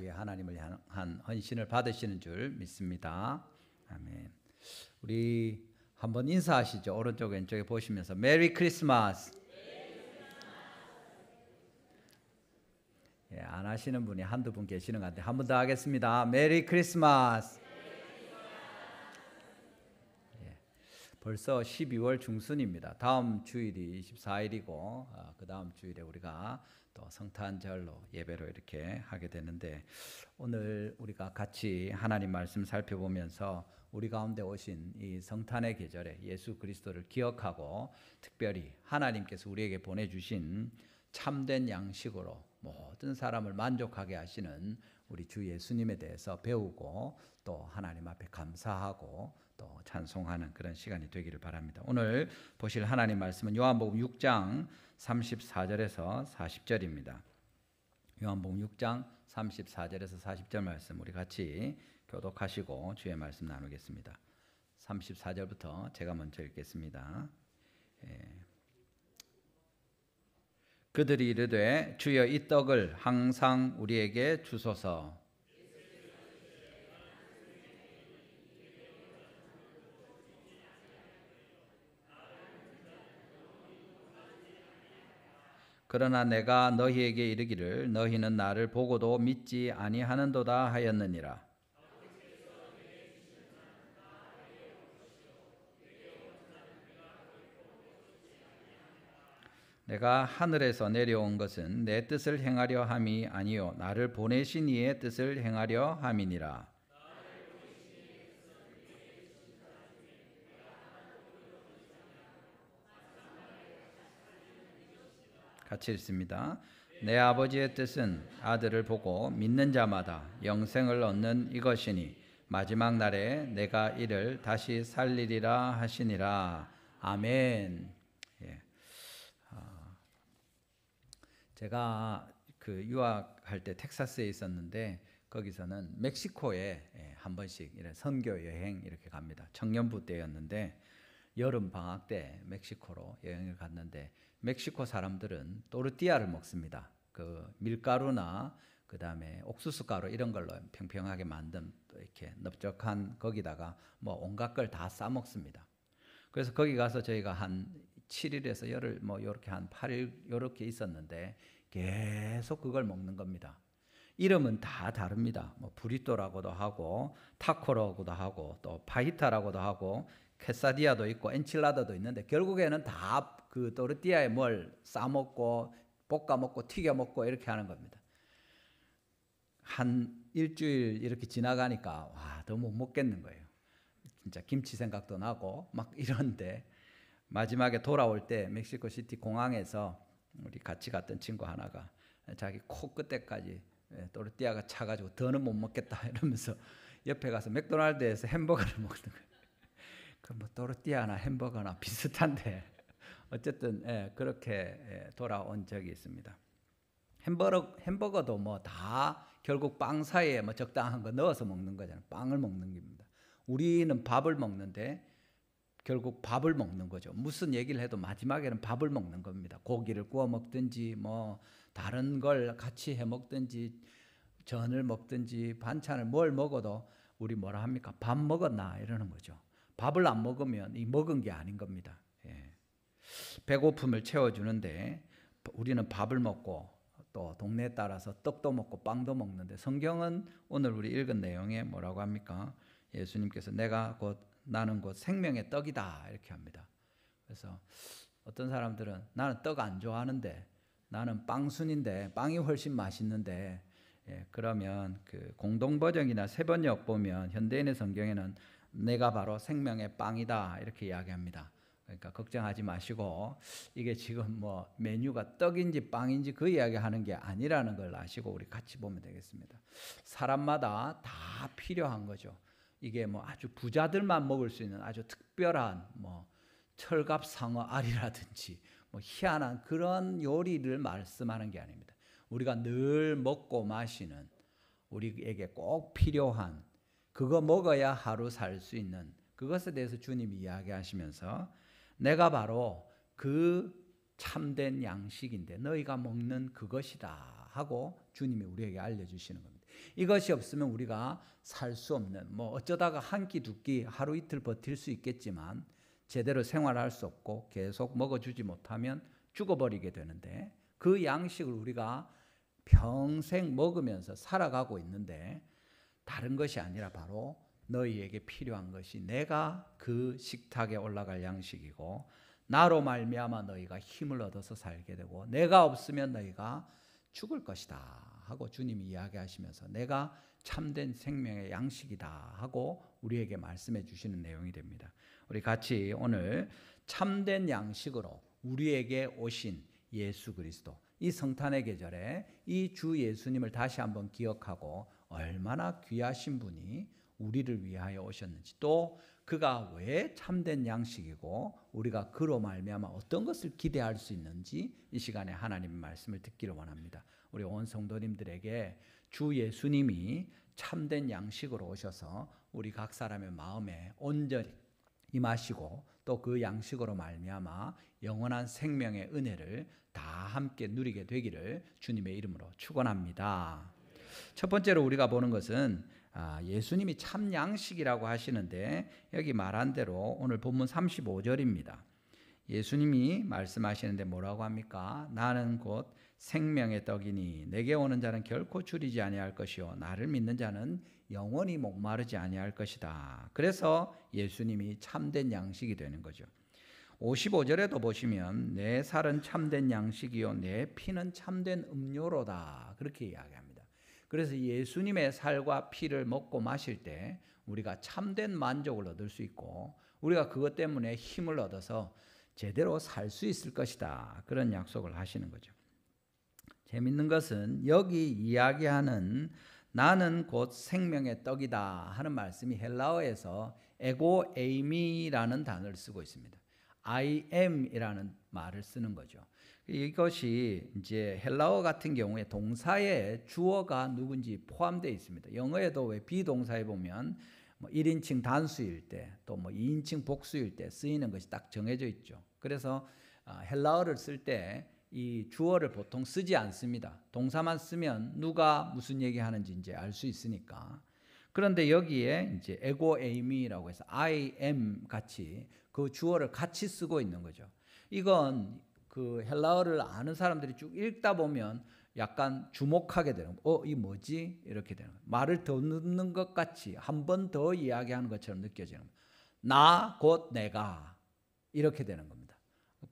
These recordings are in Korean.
우리 하나님을 향한 헌신을 받으시는 줄 믿습니다. 아멘. 우리 한번 인사하시죠. 오른쪽 왼쪽에 보시면서 메리 크리스마스. 예, 안 하시는 분이 한두 분 계시는 것 같은데 한 번 더 하겠습니다. 메리 크리스마스. 예, 벌써 12월 중순입니다. 다음 주일이 24일이고 그 다음 주일에 우리가 또 성탄절로 예배로 이렇게 하게 되는데, 오늘 우리가 같이 하나님 말씀 살펴보면서 우리 가운데 오신 이 성탄의 계절에 예수 그리스도를 기억하고, 특별히 하나님께서 우리에게 보내주신 참된 양식으로 모든 사람을 만족하게 하시는 우리 주 예수님에 대해서 배우고, 또 하나님 앞에 감사하고 또 찬송하는 그런 시간이 되기를 바랍니다. 오늘 보실 하나님 말씀은 요한복음 6장 34절에서 40절입니다. 요한복음 6장 34절에서 40절 말씀 우리 같이 교독하시고 주의 말씀 나누겠습니다. 34절부터 제가 먼저 읽겠습니다. 그들이 이르되 주여 이 떡을 항상 우리에게 주소서. 그러나 내가 너희에게 이르기를 너희는 나를 보고도 믿지 아니하는도다 하였느니라. 내가 하늘에서 내려온 것은 내 뜻을 행하려 함이 아니요 나를 보내신 이의 뜻을 행하려 함이니라. 같이 읽습니다. 내 아버지의 뜻은 아들을 보고 믿는 자마다 영생을 얻는 이것이니 마지막 날에 내가 이를 다시 살리리라 하시니라. 아멘. 예. 제가 그 유학할 때 텍사스에 있었는데, 거기서는 멕시코에 한 번씩 이런 선교 여행 이렇게 갑니다. 청년부 때였는데 여름 방학 때 멕시코로 여행을 갔는데, 멕시코 사람들은 또르띠아를 먹습니다. 그 밀가루나 그 다음에 옥수수 가루 이런 걸로 평평하게 만든 또 이렇게 넓적한 거기다가 뭐 온갖 걸 다 싸 먹습니다. 그래서 거기 가서 저희가 한 7일에서 열흘 뭐 이렇게 한 8일 이렇게 있었는데 계속 그걸 먹는 겁니다. 이름은 다 다릅니다. 뭐 브리또라고도 하고 타코라고도 하고 또 파히타라고도 하고 케사디아도 있고 엔칠라다도 있는데, 결국에는 다 그 또르띠아에 뭘 싸먹고 볶아먹고 튀겨먹고 이렇게 하는 겁니다. 한 일주일 이렇게 지나가니까 와, 더 못 먹겠는 거예요. 진짜 김치 생각도 나고 막 이런데, 마지막에 돌아올 때 멕시코 시티 공항에서 우리 같이 갔던 친구 하나가 자기 코 끝에까지 또르띠아가 차가지고 더는 못 먹겠다 이러면서 옆에 가서 맥도날드에서 햄버거를 먹는 거예요. 그 뭐 또르띠아나 햄버거나 비슷한데 어쨌든 그렇게 돌아온 적이 있습니다. 햄버거도 뭐 다 결국 빵 사이에 뭐 적당한 거 넣어서 먹는 거잖아요. 빵을 먹는 겁니다. 우리는 밥을 먹는데 결국 밥을 먹는 거죠. 무슨 얘기를 해도 마지막에는 밥을 먹는 겁니다. 고기를 구워 먹든지 뭐 다른 걸 같이 해 먹든지 전을 먹든지 반찬을 뭘 먹어도 우리 뭐라 합니까? 밥 먹었나 이러는 거죠. 밥을 안 먹으면 이 먹은 게 아닌 겁니다. 배고픔을 채워주는데 우리는 밥을 먹고 또 동네에 따라서 떡도 먹고 빵도 먹는데, 성경은 오늘 우리 읽은 내용에 뭐라고 합니까? 예수님께서 나는 곧 생명의 떡이다 이렇게 합니다. 그래서 어떤 사람들은 나는 떡 안 좋아하는데 나는 빵순인데 빵이 훨씬 맛있는데, 그러면 그 공동버전이나 세번역 보면 현대인의 성경에는 내가 바로 생명의 빵이다 이렇게 이야기합니다. 그러니까 걱정하지 마시고, 이게 지금 뭐 메뉴가 떡인지 빵인지 그 이야기하는 게 아니라는 걸 아시고 우리 같이 보면 되겠습니다. 사람마다 다 필요한 거죠. 이게 뭐 아주 부자들만 먹을 수 있는 아주 특별한 뭐 철갑 상어 알이라든지 뭐 희한한 그런 요리를 말씀하는 게 아닙니다. 우리가 늘 먹고 마시는, 우리에게 꼭 필요한, 그거 먹어야 하루 살 수 있는 그것에 대해서 주님이 이야기하시면서 내가 바로 그 참된 양식인데 너희가 먹는 그것이다 하고 주님이 우리에게 알려주시는 겁니다. 이것이 없으면 우리가 살 수 없는, 어쩌다가 한 끼 두 끼 하루 이틀 버틸 수 있겠지만 제대로 생활할 수 없고 계속 먹어주지 못하면 죽어버리게 되는데, 그 양식을 우리가 평생 먹으면서 살아가고 있는데, 다른 것이 아니라 바로 너희에게 필요한 것이 내가 그 식탁에 올라갈 양식이고, 나로 말미암아 너희가 힘을 얻어서 살게 되고, 내가 없으면 너희가 죽을 것이다 하고 주님이 이야기하시면서 내가 참된 생명의 양식이다 하고 우리에게 말씀해 주시는 내용이 됩니다. 우리 같이 오늘 참된 양식으로 우리에게 오신 예수 그리스도, 이 성탄의 계절에 이 주 예수님을 다시 한번 기억하고 얼마나 귀하신 분이 우리를 위하여 오셨는지, 또 그가 왜 참된 양식이고 우리가 그로 말미암아 어떤 것을 기대할 수 있는지 이 시간에 하나님의 말씀을 듣기를 원합니다. 우리 온 성도님들에게 주 예수님이 참된 양식으로 오셔서 우리 각 사람의 마음에 온전히 임하시고 또 그 양식으로 말미암아 영원한 생명의 은혜를 다 함께 누리게 되기를 주님의 이름으로 축원합니다. 첫 번째로 우리가 보는 것은 예수님이 참 양식이라고 하시는데, 여기 말한 대로 오늘 본문 35절입니다. 예수님이 말씀하시는데 뭐라고 합니까? 나는 곧 생명의 떡이니 내게 오는 자는 결코 줄이지 아니할 것이요 나를 믿는 자는 영원히 목마르지 아니할 것이다. 그래서 예수님이 참된 양식이 되는 거죠. 55절에도 보시면 내 살은 참된 양식이요 내 피는 참된 음료로다, 그렇게 이야기합니다. 그래서 예수님의 살과 피를 먹고 마실 때 우리가 참된 만족을 얻을 수 있고, 우리가 그것 때문에 힘을 얻어서 제대로 살 수 있을 것이다, 그런 약속을 하시는 거죠. 재밌는 것은 여기 이야기하는 나는 곧 생명의 떡이다 하는 말씀이 헬라어에서 에고 에이미라는 단어를 쓰고 있습니다. I am이라는 말을 쓰는 거죠. 이것이 이제 헬라어 같은 경우에 동사에 주어가 누군지 포함되어 있습니다. 영어에도 왜 비동사에 보면 1인칭 단수일 때 또 2인칭 복수일 때 쓰이는 것이 딱 정해져 있죠. 그래서 헬라어를 쓸 때 이 주어를 보통 쓰지 않습니다. 동사만 쓰면 누가 무슨 얘기하는지 이제 알 수 있으니까. 그런데 여기에 이제 에고 에이미라고 해서 I am 같이 그 주어를 같이 쓰고 있는 거죠. 이건 그 헬라어를 아는 사람들이 쭉 읽다 보면 약간 주목하게 되는 거예요. 이 뭐지? 이렇게 되는 거예요. 말을 더 넣는 것 같이 한 번 더 이야기하는 것처럼 느껴지는 거예요. 나 곧 내가, 이렇게 되는 겁니다.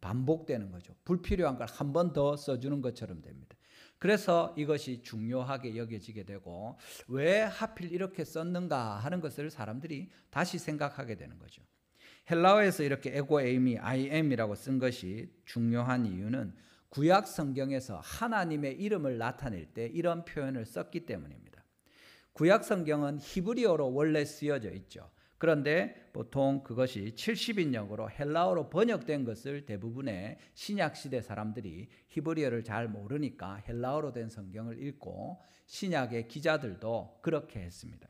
반복되는 거죠. 불필요한 걸 한 번 더 써주는 것처럼 됩니다. 그래서 이것이 중요하게 여겨지게 되고, 왜 하필 이렇게 썼는가 하는 것을 사람들이 다시 생각하게 되는 거죠. 헬라어에서 이렇게 에고 에이미 I am이라고 쓴 것이 중요한 이유는 구약 성경에서 하나님의 이름을 나타낼 때 이런 표현을 썼기 때문입니다. 구약 성경은 히브리어로 원래 쓰여져 있죠. 그런데 보통 그것이 70인역으로 헬라어로 번역된 것을 대부분의 신약시대 사람들이 히브리어를 잘 모르니까 헬라어로 된 성경을 읽고, 신약의 기자들도 그렇게 했습니다.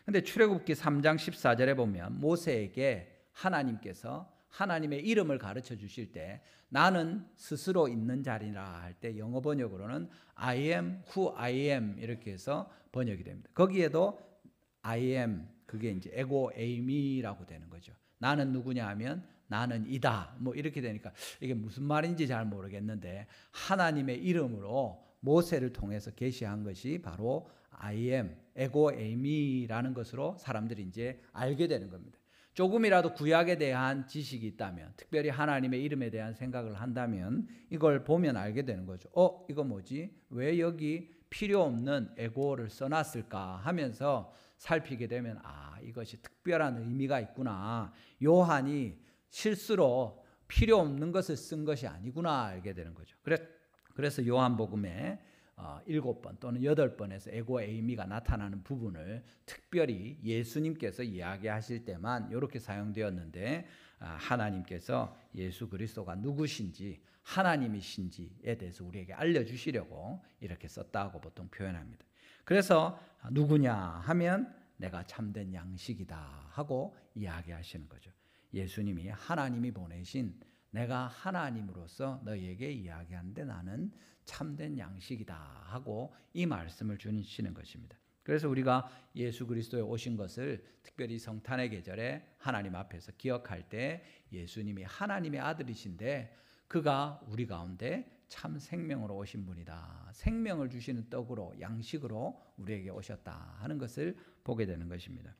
그런데 출애굽기 3장 14절에 보면 모세에게 하나님께서 하나님의 이름을 가르쳐 주실 때 나는 스스로 있는 자리라 할 때 영어 번역으로는 I am who I am 이렇게 해서 번역이 됩니다. 거기에도 I am, 그게 이제 에고 에이미라고 되는 거죠. 나는 누구냐 하면 나는 이다, 이렇게 되니까 이게 무슨 말인지 잘 모르겠는데, 하나님의 이름으로 모세를 통해서 계시한 것이 바로 I am, 에고 에이미라는 것으로 사람들이 이제 알게 되는 겁니다. 조금이라도 구약에 대한 지식이 있다면, 특별히 하나님의 이름에 대한 생각을 한다면 이걸 보면 알게 되는 거죠. 이거 뭐지? 왜 여기 필요 없는 에고를 써놨을까 하면서 살피게 되면 이것이 특별한 의미가 있구나, 요한이 실수로 필요 없는 것을 쓴 것이 아니구나 알게 되는 거죠. 그래서 요한복음에 7번 또는 8번에서 에고 에이미가 나타나는 부분을 특별히 예수님께서 이야기하실 때만 이렇게 사용되었는데, 하나님께서 예수 그리스도가 누구신지 하나님이신지에 대해서 우리에게 알려주시려고 이렇게 썼다고 보통 표현합니다. 그래서 누구냐 하면 내가 참된 양식이다 하고 이야기하시는 거죠. 예수님이 하나님이 보내신, 내가 하나님으로서 너희에게 이야기하는데 나는 참된 양식이다 하고 이 말씀을 주시는 것입니다. 그래서 우리가 예수 그리스도에 오신 것을 특별히 성탄의 계절에 하나님 앞에서 기억할 때 예수님이 하나님의 아들이신데 그가 우리 가운데 참 생명으로 오신 분이다. 생명을 주시는 떡으로 양식으로 우리에게 오셨다 하는 것을 보게 되는 것입니다.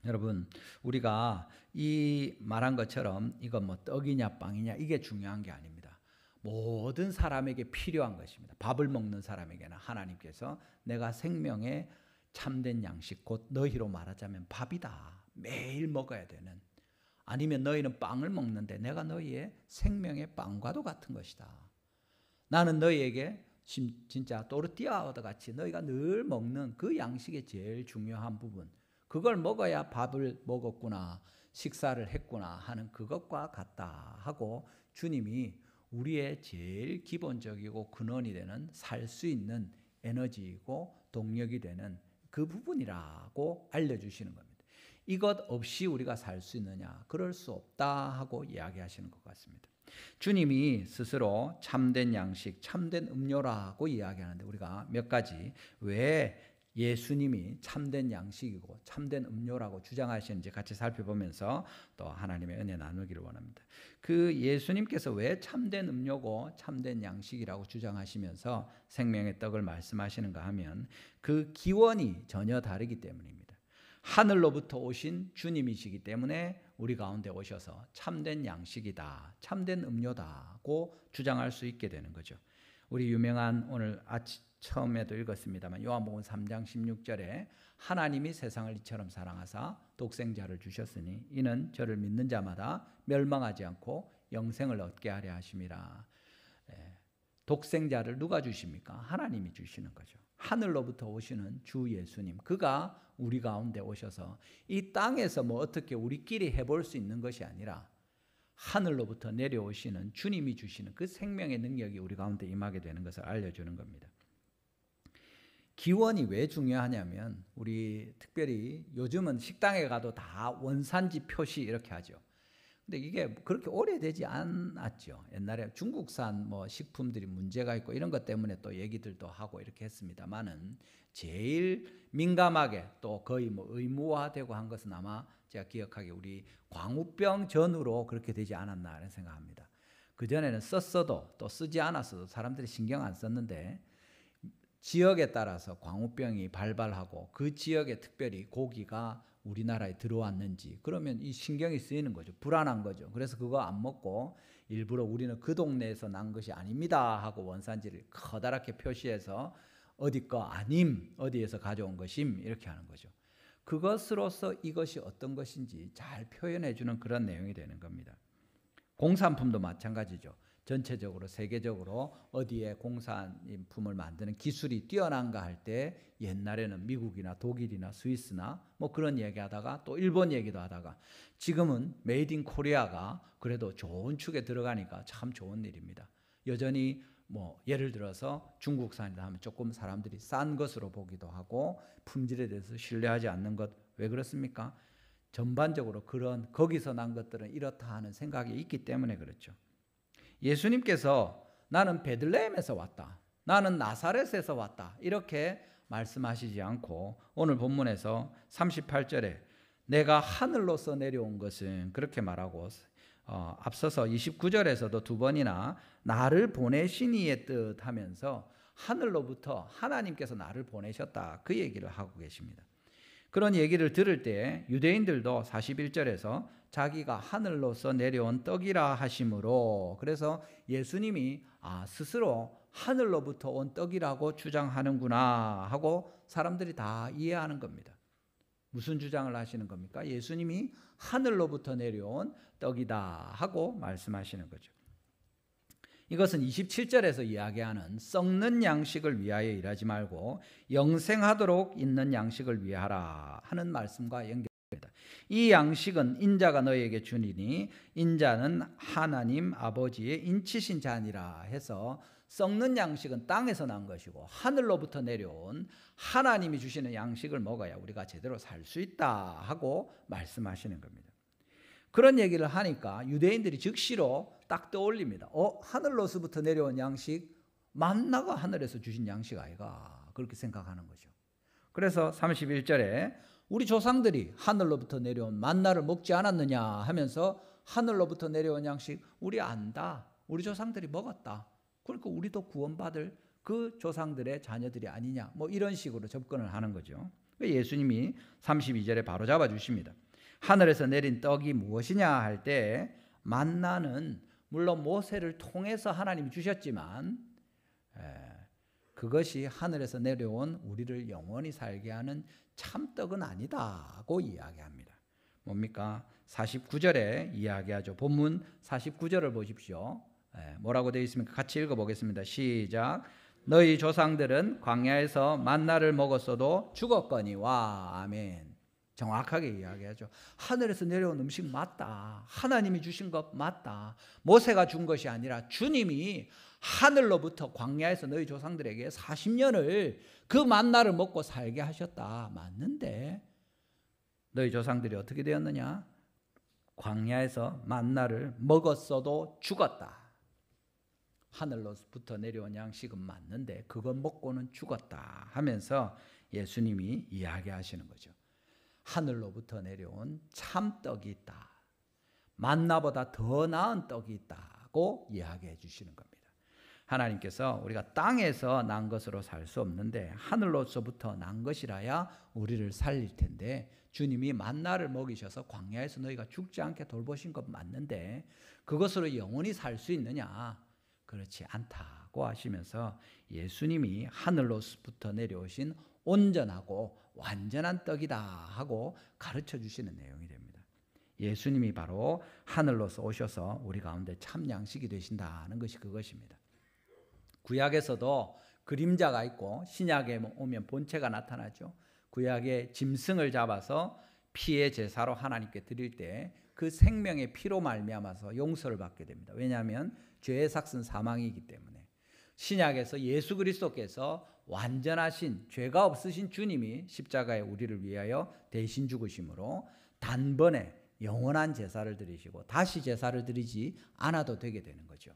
여러분, 우리가 이 말한 것처럼 이건 뭐 떡이냐 빵이냐 이게 중요한 게 아닙니다. 모든 사람에게 필요한 것입니다. 밥을 먹는 사람에게는 하나님께서 내가 생명의 참된 양식, 곧 너희로 말하자면 밥이다. 매일 먹어야 되는. 아니면 너희는 빵을 먹는데 내가 너희의 생명의 빵과도 같은 것이다. 나는 너희에게 진짜 또르띠아와 같이 너희가 늘 먹는 그 양식의 제일 중요한 부분, 그걸 먹어야 밥을 먹었구나, 식사를 했구나 하는 그것과 같다 하고 주님이 우리의 제일 기본적이고 근원이 되는 살 수 있는 에너지이고 동력이 되는 그 부분이라고 알려주시는 겁니다. 이것 없이 우리가 살 수 있느냐? 그럴 수 없다 하고 이야기하시는 것 같습니다. 주님이 스스로 참된 양식, 참된 음료라고 이야기하는데 우리가 몇 가지 왜 예수님이 참된 양식이고 참된 음료라고 주장하시는지 같이 살펴보면서 또 하나님의 은혜 나누기를 원합니다. 그 예수님께서 왜 참된 음료고 참된 양식이라고 주장하시면서 생명의 떡을 말씀하시는가 하면 그 기원이 전혀 다르기 때문입니다. 하늘로부터 오신 주님이시기 때문에 우리 가운데 오셔서 참된 양식이다, 참된 음료다고 주장할 수 있게 되는 거죠. 우리 유명한 오늘 처음에도 읽었습니다만 요한복음 3장 16절에 하나님이 세상을 이처럼 사랑하사 독생자를 주셨으니 이는 저를 믿는 자마다 멸망하지 않고 영생을 얻게 하려 하심이라. 독생자를 누가 주십니까? 하나님이 주시는 거죠. 하늘로부터 오시는 주 예수님, 그가 우리 가운데 오셔서 이 땅에서 뭐 어떻게 우리끼리 해볼 수 있는 것이 아니라 하늘로부터 내려오시는 주님이 주시는 그 생명의 능력이 우리 가운데 임하게 되는 것을 알려주는 겁니다. 기원이 왜 중요하냐면 우리 특별히 요즘은 식당에 가도 다 원산지 표시 이렇게 하죠. 근데 이게 그렇게 오래되지 않았죠. 옛날에 중국산 뭐 식품들이 문제가 있고 이런 것 때문에 또 얘기들도 하고 이렇게 했습니다만은 제일 민감하게 또 거의 뭐 의무화되고 한 것은 아마 제가 기억하기에 우리 광우병 전후로 그렇게 되지 않았나 이런 생각합니다. 그전에는 썼어도 또 쓰지 않았어도 사람들이 신경 안 썼는데 지역에 따라서 광우병이 발발하고 그 지역에 특별히 고기가 우리나라에 들어왔는지 그러면 이 신경이 쓰이는 거죠. 불안한 거죠. 그래서 그거 안 먹고 일부러 우리는 그 동네에서 난 것이 아닙니다 하고 원산지를 커다랗게 표시해서 어디 거 아님, 어디에서 가져온 것임 이렇게 하는 거죠. 그것으로서 이것이 어떤 것인지 잘 표현해 주는 그런 내용이 되는 겁니다. 공산품도 마찬가지죠. 전체적으로 세계적으로 어디에 공산품을 만드는 기술이 뛰어난가 할 때 옛날에는 미국이나 독일이나 스위스나 뭐 그런 얘기하다가 또 일본 얘기도 하다가 지금은 메이드 인 코리아가 그래도 좋은 축에 들어가니까 참 좋은 일입니다. 여전히 뭐 예를 들어서 중국산이다 하면 조금 사람들이 싼 것으로 보기도 하고 품질에 대해서 신뢰하지 않는 것 왜 그렇습니까? 전반적으로 그런 거기서 난 것들은 이렇다 하는 생각이 있기 때문에 그렇죠. 예수님께서 나는 베들레헴에서 왔다, 나는 나사렛에서 왔다 이렇게 말씀하시지 않고 오늘 본문에서 38절에 내가 하늘로서 내려온 것은 그렇게 말하고 앞서서 29절에서도 두 번이나 나를 보내신 이의 뜻 하면서 하늘로부터 하나님께서 나를 보내셨다 그 얘기를 하고 계십니다. 그런 얘기를 들을 때 유대인들도 41절에서 자기가 하늘로서 내려온 떡이라 하심으로 그래서 예수님이 스스로 하늘로부터 온 떡이라고 주장하는구나 하고 사람들이 다 이해하는 겁니다. 무슨 주장을 하시는 겁니까? 예수님이 하늘로부터 내려온 떡이다 하고 말씀하시는 거죠. 이것은 27절에서 이야기하는 썩는 양식을 위하여 일하지 말고 영생하도록 있는 양식을 위하라 하는 말씀과 연결됩니다. 이 양식은 인자가 너희에게 주니니 인자는 하나님 아버지의 인치신 자니라 해서 썩는 양식은 땅에서 난 것이고 하늘로부터 내려온 하나님이 주시는 양식을 먹어야 우리가 제대로 살 수 있다 하고 말씀하시는 겁니다. 그런 얘기를 하니까 유대인들이 즉시로 딱 떠올립니다. 하늘로서부터 내려온 양식 만나가 하늘에서 주신 양식 아이가 그렇게 생각하는 거죠. 그래서 31절에 우리 조상들이 하늘로부터 내려온 만나를 먹지 않았느냐 하면서 하늘로부터 내려온 양식 우리 안다. 우리 조상들이 먹었다. 그러니까 우리도 구원받을 그 조상들의 자녀들이 아니냐. 뭐 이런 식으로 접근을 하는 거죠. 예수님이 32절에 바로 잡아주십니다. 하늘에서 내린 떡이 무엇이냐 할 때 만나는 물론 모세를 통해서 하나님이 주셨지만 그것이 하늘에서 내려온 우리를 영원히 살게 하는 참떡은 아니다고 이야기합니다. 뭡니까? 49절에 이야기하죠. 본문 49절을 보십시오. 뭐라고 되어 있습니까? 같이 읽어보겠습니다. 시작. 너희 조상들은 광야에서 만나를 먹었어도 죽었거니와. 아멘. 정확하게 이야기하죠. 하늘에서 내려온 음식 맞다. 하나님이 주신 것 맞다. 모세가 준 것이 아니라 주님이 하늘로부터 광야에서 너희 조상들에게 40년을 그 만나를 먹고 살게 하셨다. 맞는데 너희 조상들이 어떻게 되었느냐? 광야에서 만나를 먹었어도 죽었다. 하늘로부터 내려온 양식은 맞는데 그것 먹고는 죽었다 하면서 예수님이 이야기하시는 거죠. 하늘로부터 내려온 참떡이 있다. 만나보다 더 나은 떡이 있다고 이야기해 주시는 겁니다. 하나님께서 우리가 땅에서 난 것으로 살 수 없는데 하늘로서부터 난 것이라야 우리를 살릴 텐데 주님이 만나를 먹이셔서 광야에서 너희가 죽지 않게 돌보신 것 맞는데 그것으로 영원히 살 수 있느냐? 그렇지 않다고 하시면서 예수님이 하늘로부터 내려오신 온전하고 완전한 떡이다 하고 가르쳐 주시는 내용이 됩니다. 예수님이 바로 하늘로서 오셔서 우리 가운데 참 양식이 되신다는 것이 그것입니다. 구약에서도 그림자가 있고 신약에 오면 본체가 나타나죠. 구약의 짐승을 잡아서 피의 제사로 하나님께 드릴 때 그 생명의 피로 말미암아서 용서를 받게 됩니다. 왜냐하면 죄의 삭은 사망이기 때문에. 신약에서 예수 그리스도께서 완전하신 죄가 없으신 주님이 십자가에 우리를 위하여 대신 죽으심으로 단번에 영원한 제사를 드리시고 다시 제사를 드리지 않아도 되게 되는 거죠.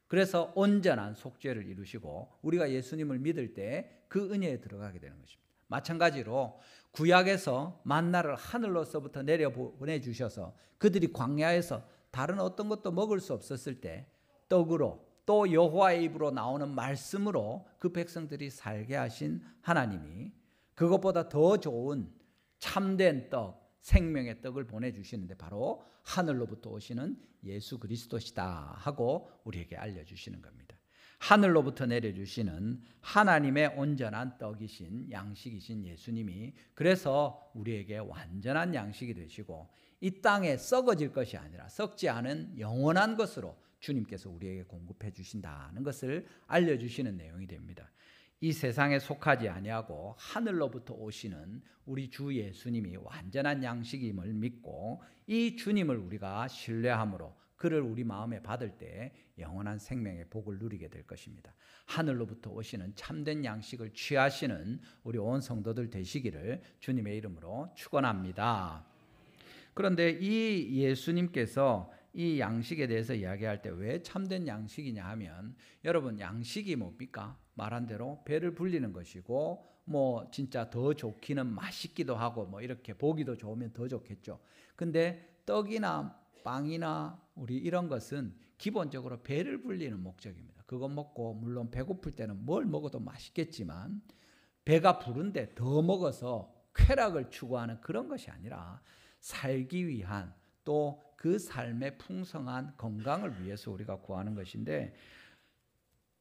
그래서 온전한 속죄를 이루시고 우리가 예수님을 믿을 때 그 은혜에 들어가게 되는 것입니다. 마찬가지로 구약에서 만나를 하늘로서부터 내려 보내주셔서 그들이 광야에서 다른 어떤 것도 먹을 수 없었을 때 떡으로 또 여호와의 입으로 나오는 말씀으로 그 백성들이 살게 하신 하나님이 그것보다 더 좋은 참된 떡, 생명의 떡을 보내주시는데 바로 하늘로부터 오시는 예수 그리스도시다 하고 우리에게 알려주시는 겁니다. 하늘로부터 내려주시는 하나님의 온전한 떡이신 양식이신 예수님이 그래서 우리에게 완전한 양식이 되시고 이 땅에 썩어질 것이 아니라 썩지 않은 영원한 것으로 주님께서 우리에게 공급해 주신다는 것을 알려주시는 내용이 됩니다. 이 세상에 속하지 아니하고 하늘로부터 오시는 우리 주 예수님이 완전한 양식임을 믿고 이 주님을 우리가 신뢰함으로 그를 우리 마음에 받을 때 영원한 생명의 복을 누리게 될 것입니다. 하늘로부터 오시는 참된 양식을 취하시는 우리 온 성도들 되시기를 주님의 이름으로 축원합니다. 그런데 이 예수님께서 이 양식에 대해서 이야기할 때 왜 참된 양식이냐 하면 여러분 양식이 뭡니까? 말한 대로 배를 불리는 것이고 뭐 진짜 더 좋기는 맛있기도 하고 뭐 이렇게 보기도 좋으면 더 좋겠죠. 근데 떡이나 빵이나 우리 이런 것은 기본적으로 배를 불리는 목적입니다. 그거 먹고 물론 배고플 때는 뭘 먹어도 맛있겠지만 배가 부른데 더 먹어서 쾌락을 추구하는 그런 것이 아니라 살기 위한 또 그 삶의 풍성한 건강을 위해서 우리가 구하는 것인데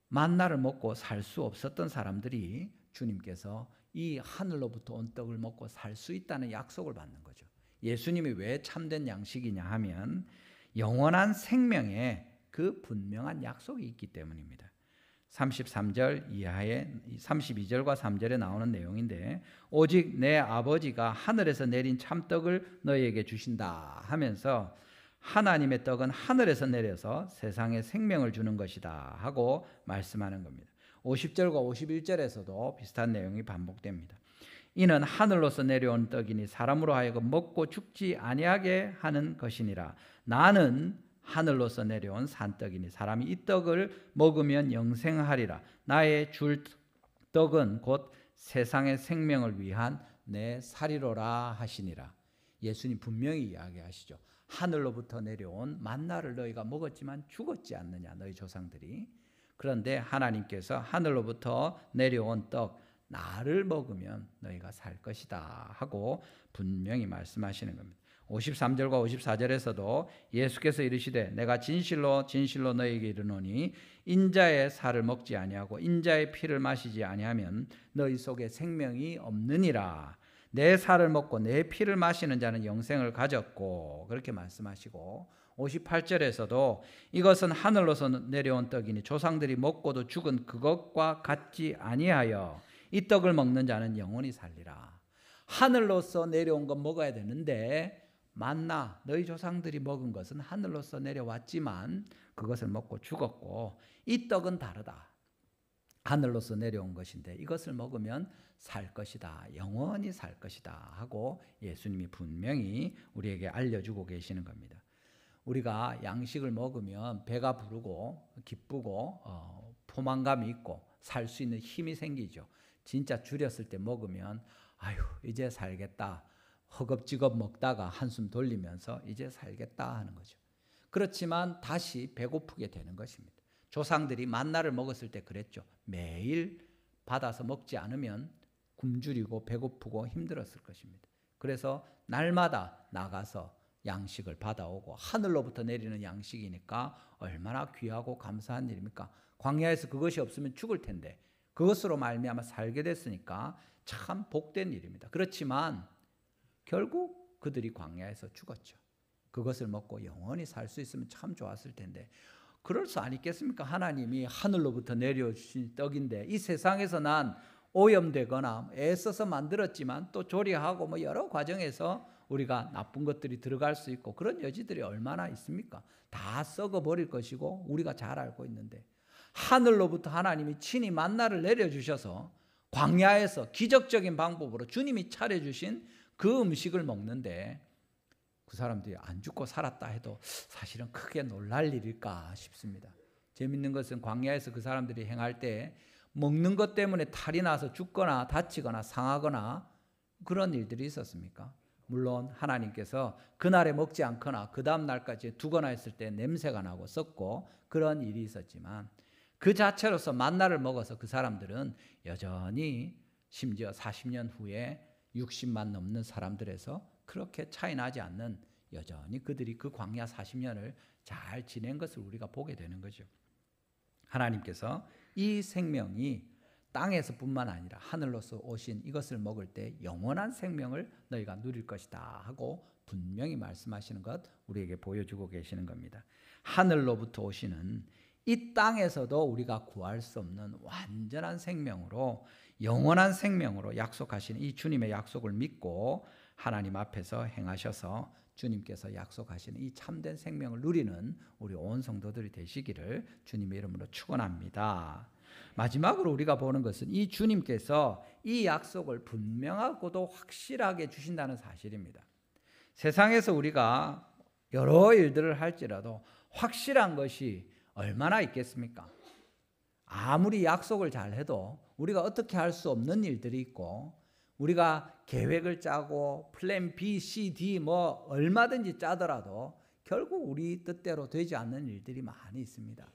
만나를 먹고 살 수 없었던 사람들이 주님께서 이 하늘로부터 온 떡을 먹고 살 수 있다는 약속을 받는 거죠. 예수님이 왜 참된 양식이냐 하면 영원한 생명에 그 분명한 약속이 있기 때문입니다. 33절 이하에 32절과 3절에 나오는 내용인데 오직 내 아버지가 하늘에서 내린 참떡을 너희에게 주신다 하면서 하나님의 떡은 하늘에서 내려서 세상에 생명을 주는 것이다 하고 말씀하는 겁니다. 50절과 51절에서도 비슷한 내용이 반복됩니다. 이는 하늘로서 내려온 떡이니 사람으로 하여금 먹고 죽지 아니하게 하는 것이니라. 나는 하늘로서 내려온 산떡이니 사람이 이 떡을 먹으면 영생하리라. 나의 줄 떡은 곧 세상의 생명을 위한 내 살이로라 하시니라. 예수님 분명히 이야기하시죠. 하늘로부터 내려온 만나를 너희가 먹었지만 죽었지 않느냐, 너희 조상들이. 그런데 하나님께서 하늘로부터 내려온 떡 나를 먹으면 너희가 살 것이다 하고 분명히 말씀하시는 겁니다. 53절과 54절에서도 예수께서 이르시되 내가 진실로 진실로 너희에게 이르노니 인자의 살을 먹지 아니하고 인자의 피를 마시지 아니하면 너희 속에 생명이 없느니라. 내 살을 먹고 내 피를 마시는 자는 영생을 가졌고, 그렇게 말씀하시고 58절에서도 이것은 하늘로서 내려온 떡이니 조상들이 먹고도 죽은 그것과 같지 아니하여 이 떡을 먹는 자는 영원히 살리라. 하늘로서 내려온 건 먹어야 되는데 만나 너희 조상들이 먹은 것은 하늘로서 내려왔지만 그것을 먹고 죽었고, 이 떡은 다르다. 하늘로서 내려온 것인데 이것을 먹으면 살 것이다. 영원히 살 것이다 하고 예수님이 분명히 우리에게 알려주고 계시는 겁니다. 우리가 양식을 먹으면 배가 부르고 기쁘고 포만감이 있고 살 수 있는 힘이 생기죠. 진짜 줄였을 때 먹으면 아유 이제 살겠다. 허겁지겁 먹다가 한숨 돌리면서 이제 살겠다 하는 거죠. 그렇지만 다시 배고프게 되는 것입니다. 조상들이 만나를 먹었을 때 그랬죠. 매일 받아서 먹지 않으면 굶주리고 배고프고 힘들었을 것입니다. 그래서 날마다 나가서 양식을 받아오고, 하늘로부터 내리는 양식이니까 얼마나 귀하고 감사한 일입니까? 광야에서 그것이 없으면 죽을 텐데 그것으로 말미암아 살게 됐으니까 참 복된 일입니다. 그렇지만 결국 그들이 광야에서 죽었죠. 그것을 먹고 영원히 살 수 있으면 참 좋았을 텐데 그럴 수 아니겠습니까? 하나님이 하늘로부터 내려주신 떡인데 이 세상에서 난 오염되거나 애써서 만들었지만 또 조리하고 뭐 여러 과정에서 우리가 나쁜 것들이 들어갈 수 있고 그런 여지들이 얼마나 있습니까? 다 썩어버릴 것이고 우리가 잘 알고 있는데 하늘로부터 하나님이 친히 만나를 내려주셔서 광야에서 기적적인 방법으로 주님이 차려주신 그 음식을 먹는데 그 사람들이 안 죽고 살았다 해도 사실은 크게 놀랄 일일까 싶습니다. 재밌는 것은 광야에서 그 사람들이 행할 때 먹는 것 때문에 탈이 나서 죽거나 다치거나 상하거나 그런 일들이 있었습니까? 물론 하나님께서 그날에 먹지 않거나 그 다음 날까지 두거나 했을 때 냄새가 나고 썩고 그런 일이 있었지만 그 자체로서 만나를 먹어서 그 사람들은 여전히 심지어 40년 후에 60만 넘는 사람들에서 그렇게 차이 나지 않는 여전히 그들이 그 광야 40년을 잘 지낸 것을 우리가 보게 되는 거죠. 하나님께서 이 생명이 땅에서뿐만 아니라 하늘로서 오신 이것을 먹을 때 영원한 생명을 너희가 누릴 것이다 하고 분명히 말씀하시는 것 우리에게 보여주고 계시는 겁니다. 하늘로부터 오시는 이 땅에서도 우리가 구할 수 없는 완전한 생명으로 영원한 생명으로 약속하신 이 주님의 약속을 믿고 하나님 앞에서 행하셔서 주님께서 약속하시는 이 참된 생명을 누리는 우리 온 성도들이 되시기를 주님의 이름으로 축원합니다. 마지막으로 우리가 보는 것은 이 주님께서 이 약속을 분명하고도 확실하게 주신다는 사실입니다. 세상에서 우리가 여러 일들을 할지라도 확실한 것이 얼마나 있겠습니까? 아무리 약속을 잘해도 우리가 어떻게 할 수 없는 일들이 있고 우리가 계획을 짜고 플랜 B, C, D 뭐 얼마든지 짜더라도 결국 우리 뜻대로 되지 않는 일들이 많이 있습니다.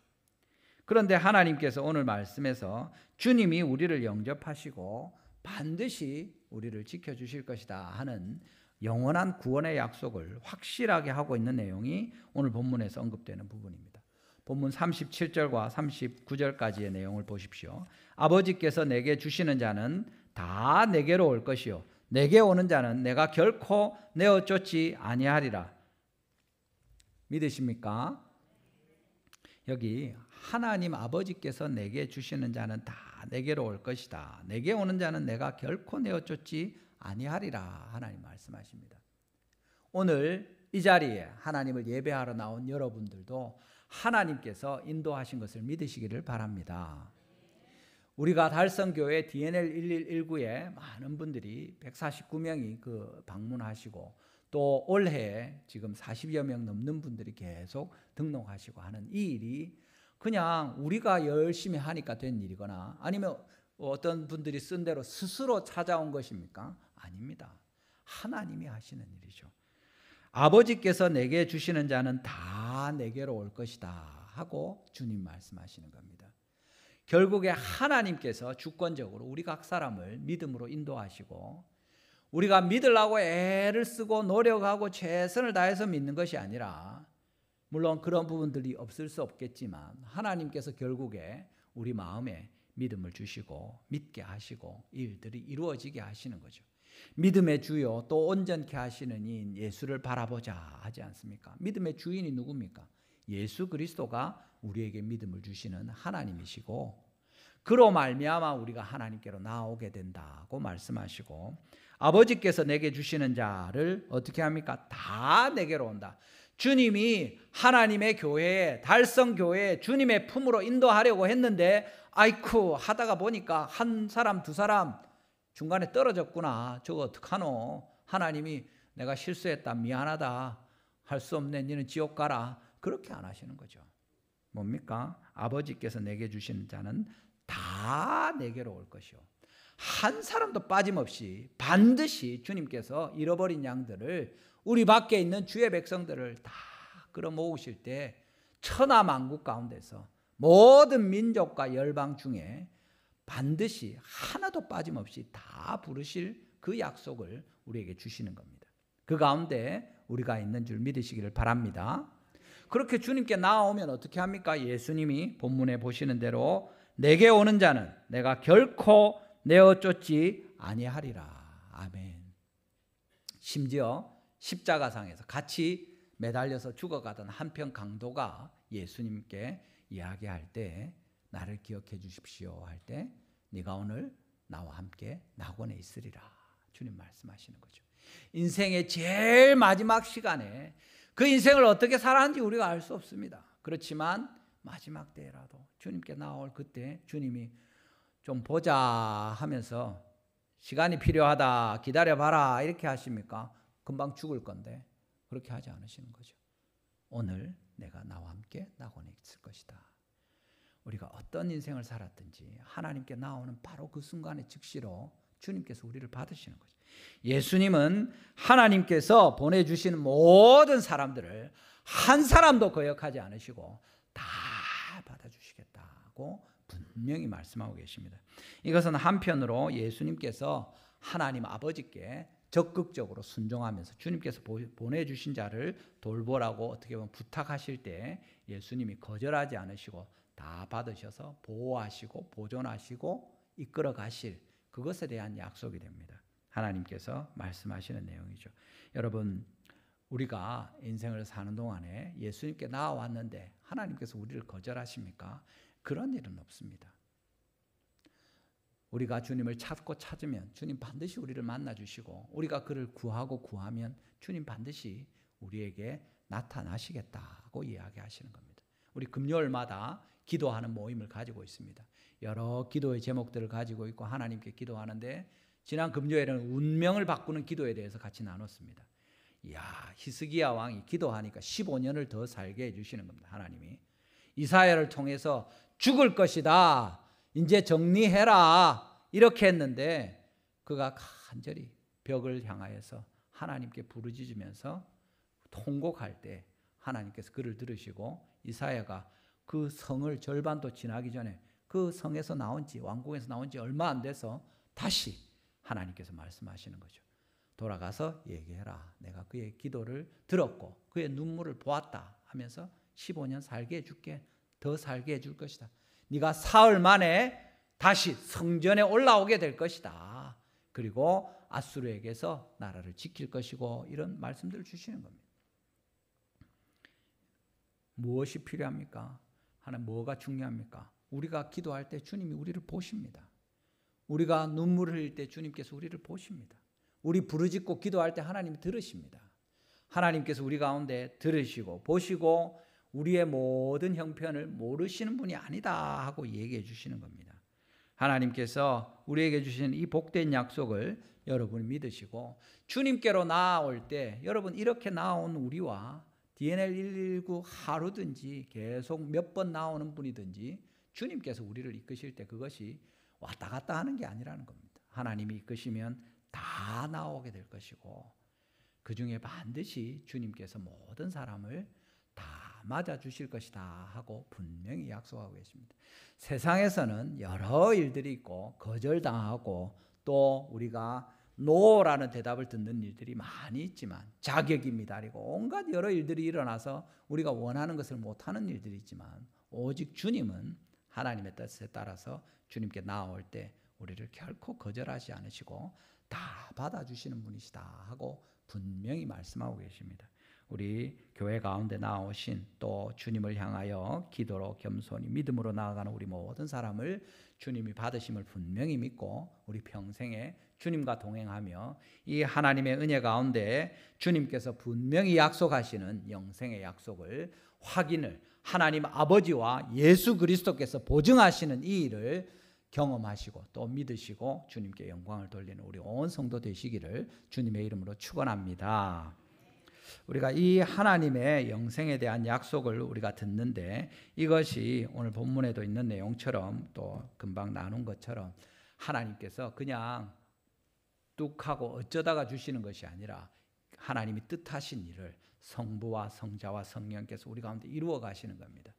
그런데 하나님께서 오늘 말씀에서 주님이 우리를 영접하시고 반드시 우리를 지켜주실 것이다 하는 영원한 구원의 약속을 확실하게 하고 있는 내용이 오늘 본문에서 언급되는 부분입니다. 본문 37절과 39절까지의 내용을 보십시오. 아버지께서 내게 주시는 자는 다 내게로 올 것이요 내게 오는 자는 내가 결코 내어 쫓지 아니하리라. 믿으십니까? 여기 하나님 아버지께서 내게 주시는 자는 다 내게로 올 것이다. 내게 오는 자는 내가 결코 내어 쫓지 아니하리라. 하나님 말씀하십니다. 오늘 이 자리에 하나님을 예배하러 나온 여러분들도 하나님께서 인도하신 것을 믿으시기를 바랍니다. 우리가 달성교회 DNL 1119에 많은 분들이 149명이 방문하시고 또 올해 지금 40여 명 넘는 분들이 계속 등록하시고 하는 이 일이 그냥 우리가 열심히 하니까 된 일이거나 아니면 어떤 분들이 쓴 대로 스스로 찾아온 것입니까? 아닙니다. 하나님이 하시는 일이죠. 아버지께서 내게 주시는 자는 다 내게로 올 것이다 하고 주님 말씀하시는 겁니다. 결국에 하나님께서 주권적으로 우리 각 사람을 믿음으로 인도하시고 우리가 믿으려고 애를 쓰고 노력하고 최선을 다해서 믿는 것이 아니라 물론 그런 부분들이 없을 수 없겠지만 하나님께서 결국에 우리 마음에 믿음을 주시고 믿게 하시고 일들이 이루어지게 하시는 거죠. 믿음의 주요 또 온전케 하시는 이인 예수를 바라보자 하지 않습니까? 믿음의 주인이 누굽니까? 예수 그리스도가 우리에게 믿음을 주시는 하나님이시고 그로 말미암아 우리가 하나님께로 나오게 된다고 말씀하시고 아버지께서 내게 주시는 자를 어떻게 합니까? 다 내게로 온다. 주님이 하나님의 교회에 달성교회에 주님의 품으로 인도하려고 했는데 아이쿠 하다가 보니까 한 사람 두 사람 중간에 떨어졌구나. 저거 어떡하노? 하나님이 내가 실수했다 미안하다 할 수 없네 니는 지옥 가라. 그렇게 안 하시는 거죠. 뭡니까? 아버지께서 내게 주시는 자는 다 내게로 올 것이요 한 사람도 빠짐없이 반드시 주님께서 잃어버린 양들을 우리 밖에 있는 주의 백성들을 다 끌어모으실 때 천하만국 가운데서 모든 민족과 열방 중에 반드시 하나도 빠짐없이 다 부르실 그 약속을 우리에게 주시는 겁니다. 그 가운데 우리가 있는 줄 믿으시기를 바랍니다. 그렇게 주님께 나아오면 어떻게 합니까? 예수님이 본문에 보시는 대로 내게 오는 자는 내가 결코 내어 쫓지 아니하리라. 아멘. 심지어 십자가상에서 같이 매달려서 죽어가던 한편 강도가 예수님께 이야기할 때 나를 기억해 주십시오 할 때 네가 오늘 나와 함께 낙원에 있으리라 주님 말씀하시는 거죠. 인생의 제일 마지막 시간에 그 인생을 어떻게 살았는지 우리가 알 수 없습니다. 그렇지만 마지막 때라도 주님께 나올 그때 주님이 좀 보자 하면서 시간이 필요하다 기다려봐라 이렇게 하십니까? 금방 죽을 건데 그렇게 하지 않으시는 거죠. 오늘 내가 나와 함께 낙원에 있을 것이다. 우리가 어떤 인생을 살았든지 하나님께 나오는 바로 그 순간에 즉시로 주님께서 우리를 받으시는 거죠. 예수님은 하나님께서 보내주시는 모든 사람들을 한 사람도 거역하지 않으시고 다 받아주시겠다고 분명히 말씀하고 계십니다. 이것은 한편으로 예수님께서 하나님 아버지께 적극적으로 순종하면서 주님께서 보내주신 자를 돌보라고 어떻게 보면 부탁하실 때 예수님이 거절하지 않으시고 다 받으셔서 보호하시고 보존하시고 이끌어 가실 그것에 대한 약속이 됩니다. 하나님께서 말씀하시는 내용이죠. 여러분 우리가 인생을 사는 동안에 예수님께 나아왔는데 하나님께서 우리를 거절하십니까? 그런 일은 없습니다. 우리가 주님을 찾고 찾으면 주님 반드시 우리를 만나주시고 우리가 그를 구하고 구하면 주님 반드시 우리에게 나타나시겠다고 이야기하시는 겁니다. 우리 금요일마다 기도하는 모임을 가지고 있습니다. 여러 기도의 제목들을 가지고 있고 하나님께 기도하는데 지난 금요일에는 운명을 바꾸는 기도에 대해서 같이 나눴습니다. 이야, 히스기야 왕이 기도하니까 15년을 더 살게 해주시는 겁니다. 하나님이 이사야를 통해서 죽을 것이다 이제 정리해라 이렇게 했는데 그가 간절히 벽을 향하여서 하나님께 부르짖으면서 통곡할 때 하나님께서 그를 들으시고 이사야가 그 성을 절반도 지나기 전에 그 성에서 나온 지 왕궁에서 나온 지 얼마 안 돼서 다시 하나님께서 말씀하시는 거죠. 돌아가서 얘기해라. 내가 그의 기도를 들었고 그의 눈물을 보았다 하면서 15년 살게 해줄게. 더 살게 해줄 것이다. 네가 사흘 만에 다시 성전에 올라오게 될 것이다. 그리고 아수르에게서 나라를 지킬 것이고 이런 말씀들을 주시는 겁니다. 무엇이 필요합니까? 하나님 뭐가 중요합니까? 우리가 기도할 때 주님이 우리를 보십니다. 우리가 눈물을 흘릴 때 주님께서 우리를 보십니다. 우리 부르짖고 기도할 때 하나님이 들으십니다. 하나님께서 우리 가운데 들으시고 보시고 우리의 모든 형편을 모르시는 분이 아니다 하고 얘기해 주시는 겁니다. 하나님께서 우리에게 주신 이 복된 약속을 여러분이 믿으시고 주님께로 나아올 때 여러분 이렇게 나온 우리와 DNL119 하루든지 계속 몇 번 나오는 분이든지 주님께서 우리를 이끄실 때 그것이 왔다 갔다 하는 게 아니라는 겁니다. 하나님이 이끄시면 다 나오게 될 것이고 그 중에 반드시 주님께서 모든 사람을 다 맞아주실 것이다 하고 분명히 약속하고 계십니다. 세상에서는 여러 일들이 있고 거절당하고 또 우리가 노라는 대답을 듣는 일들이 많이 있지만 자격이 미달이고 온갖 여러 일들이 일어나서 우리가 원하는 것을 못하는 일들이 있지만 오직 주님은 하나님의 뜻에 따라서 주님께 나아올 때 우리를 결코 거절하지 않으시고 다 받아주시는 분이시다 하고 분명히 말씀하고 계십니다. 우리 교회 가운데 나오신 또 주님을 향하여 기도로 겸손히 믿음으로 나아가는 우리 모든 사람을 주님이 받으심을 분명히 믿고 우리 평생에 주님과 동행하며 이 하나님의 은혜 가운데 주님께서 분명히 약속하시는 영생의 약속을 확인을 하나님 아버지와 예수 그리스도께서 보증하시는 이 일을 경험하시고 또 믿으시고 주님께 영광을 돌리는 우리 온 성도 되시기를 주님의 이름으로 축원합니다. 우리가 이 하나님의 영생에 대한 약속을 우리가 듣는데 이것이 오늘 본문에도 있는 내용처럼 또 금방 나눈 것처럼 하나님께서 그냥 뚝 하고 어쩌다가 주시는 것이 아니라 하나님이 뜻하신 일을 성부와 성자와 성령께서 우리 가운데 이루어 가시는 겁니다.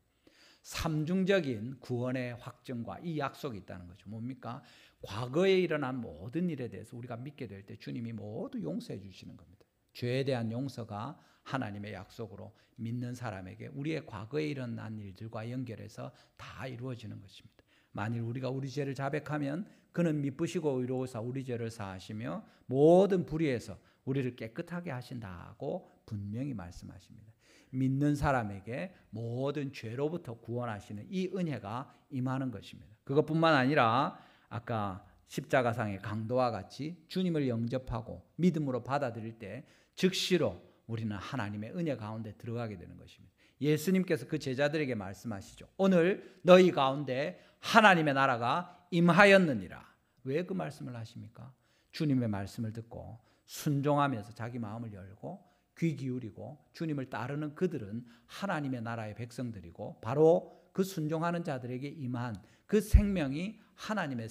삼중적인 구원의 확증과 이 약속이 있다는 거죠. 뭡니까? 과거에 일어난 모든 일에 대해서 우리가 믿게 될 때 주님이 모두 용서해 주시는 겁니다. 죄에 대한 용서가 하나님의 약속으로 믿는 사람에게 우리의 과거에 일어난 일들과 연결해서 다 이루어지는 것입니다. 만일 우리가 우리 죄를 자백하면 그는 미쁘시고 의로우사 우리 죄를 사하시며 모든 불의에서 우리를 깨끗하게 하신다고 분명히 말씀하십니다. 믿는 사람에게 모든 죄로부터 구원하시는 이 은혜가 임하는 것입니다. 그것뿐만 아니라 아까 십자가상의 강도와 같이 주님을 영접하고 믿음으로 받아들일 때 즉시로 우리는 하나님의 은혜 가운데 들어가게 되는 것입니다. 예수님께서 그 제자들에게 말씀하시죠. 오늘 너희 가운데 하나님의 나라가 임하였느니라. 왜 그 말씀을 하십니까? 주님의 말씀을 듣고 순종하면서 자기 마음을 열고 귀 기울이고 주님을 따르는 그들은 하나님의 나라의 백성들이고 바로 그 순종하는 자들에게 임한 그 생명이 하나님의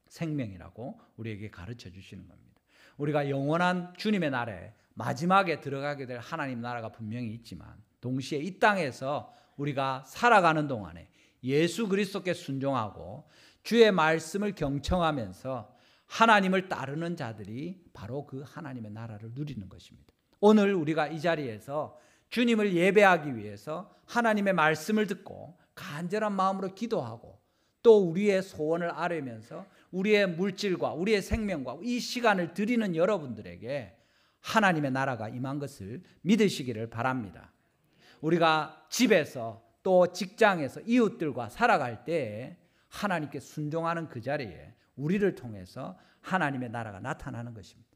생명이라고 우리에게 가르쳐 주시는 겁니다. 우리가 영원한 주님의 나라에 마지막에 들어가게 될 하나님 나라가 분명히 있지만 동시에 이 땅에서 우리가 살아가는 동안에 예수 그리스도께 순종하고 주의 말씀을 경청하면서 하나님을 따르는 자들이 바로 그 하나님의 나라를 누리는 것입니다. 오늘 우리가 이 자리에서 주님을 예배하기 위해서 하나님의 말씀을 듣고 간절한 마음으로 기도하고 또 우리의 소원을 아뢰면서 우리의 물질과 우리의 생명과 이 시간을 드리는 여러분들에게 하나님의 나라가 임한 것을 믿으시기를 바랍니다. 우리가 집에서 또 직장에서 이웃들과 살아갈 때 하나님께 순종하는 그 자리에 우리를 통해서 하나님의 나라가 나타나는 것입니다.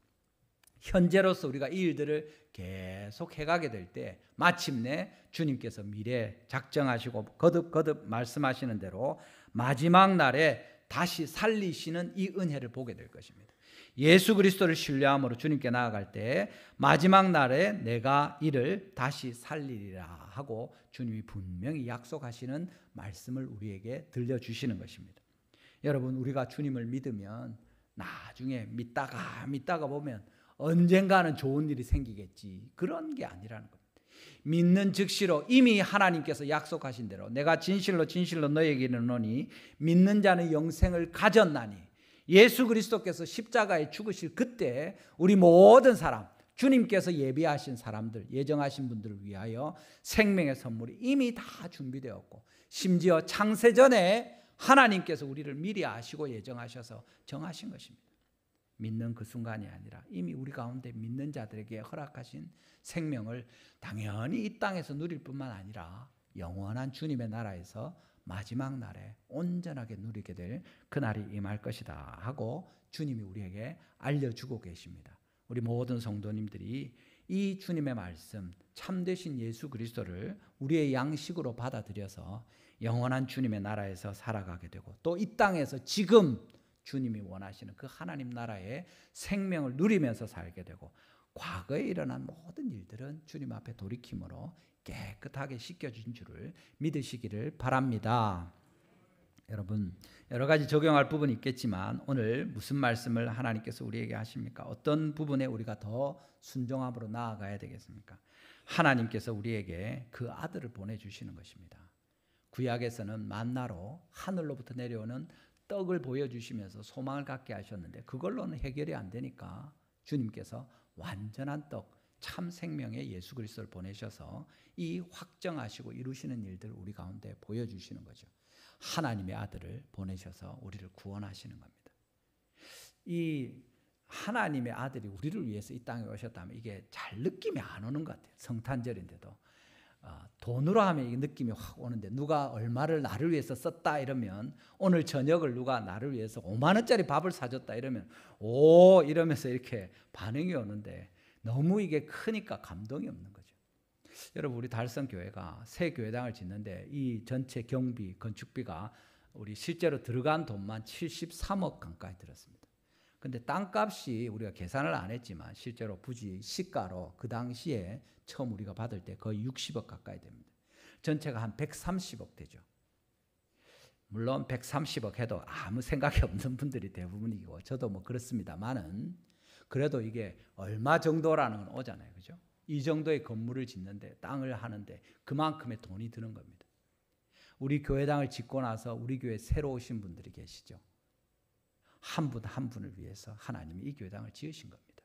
현재로서 우리가 이 일들을 계속 해가게 될 때 마침내 주님께서 미래에 작정하시고 거듭 말씀하시는 대로 마지막 날에 다시 살리시는 이 은혜를 보게 될 것입니다. 예수 그리스도를 신뢰함으로 주님께 나아갈 때 마지막 날에 내가 이를 다시 살리리라 하고 주님이 분명히 약속하시는 말씀을 우리에게 들려주시는 것입니다. 여러분, 우리가 주님을 믿으면 나중에 믿다가 보면 언젠가는 좋은 일이 생기겠지, 그런 게 아니라는 겁니다. 믿는 즉시로 이미 하나님께서 약속하신 대로 내가 진실로 너에게 이르노니 믿는 자는 영생을 가졌나니, 예수 그리스도께서 십자가에 죽으실 그때 우리 모든 사람, 주님께서 예비하신 사람들, 예정하신 분들을 위하여 생명의 선물이 이미 다 준비되었고, 심지어 창세전에 하나님께서 우리를 미리 아시고 예정하셔서 정하신 것입니다. 믿는 그 순간이 아니라 이미 우리 가운데 믿는 자들에게 허락하신 생명을 당연히 이 땅에서 누릴 뿐만 아니라 영원한 주님의 나라에서 마지막 날에 온전하게 누리게 될 그날이 임할 것이다 하고 주님이 우리에게 알려주고 계십니다. 우리 모든 성도님들이 이 주님의 말씀, 참되신 예수 그리스도를 우리의 양식으로 받아들여서 영원한 주님의 나라에서 살아가게 되고 또 이 땅에서 지금 주님이 원하시는 그 하나님 나라의 생명을 누리면서 살게 되고 과거에 일어난 모든 일들은 주님 앞에 돌이킴으로 깨끗하게 씻겨진 줄을 믿으시기를 바랍니다. 여러분, 여러 가지 적용할 부분이 있겠지만 오늘 무슨 말씀을 하나님께서 우리에게 하십니까? 어떤 부분에 우리가 더 순종함으로 나아가야 되겠습니까? 하나님께서 우리에게 그 아들을 보내주시는 것입니다. 구약에서는 만나로 하늘로부터 내려오는 떡을 보여주시면서 소망을 갖게 하셨는데 그걸로는 해결이 안 되니까 주님께서 완전한 떡, 참 생명의 예수 그리스도를 보내셔서 이 확정하시고 이루시는 일들을 우리 가운데 보여주시는 거죠. 하나님의 아들을 보내셔서 우리를 구원하시는 겁니다. 이 하나님의 아들이 우리를 위해서 이 땅에 오셨다면 이게 잘 느낌이 안 오는 것 같아요. 성탄절인데도 돈으로 하면 이 느낌이 확 오는데 누가 얼마를 나를 위해서 썼다 이러면 오늘 저녁을 누가 나를 위해서 5만 원짜리 밥을 사줬다 이러면 오 이러면서 이렇게 반응이 오는데 너무 이게 크니까 감동이 없는 거죠. 여러분 우리 달성교회가 새 교회당을 짓는데 이 전체 경비 건축비가 우리 실제로 들어간 돈만 73억 가까이 들었습니다. 근데 땅값이 우리가 계산을 안 했지만 실제로 부지 시가로 그 당시에 처음 우리가 받을 때 거의 60억 가까이 됩니다. 전체가 한 130억 되죠. 물론 130억 해도 아무 생각이 없는 분들이 대부분이고 저도 뭐 그렇습니다만은 그래도 이게 얼마 정도라는 건 오잖아요. 그죠? 이 정도의 건물을 짓는데 땅을 하는데 그만큼의 돈이 드는 겁니다. 우리 교회당을 짓고 나서 우리 교회에 새로 오신 분들이 계시죠. 한 분 한 분을 위해서 하나님이 이 교회당을 지으신 겁니다.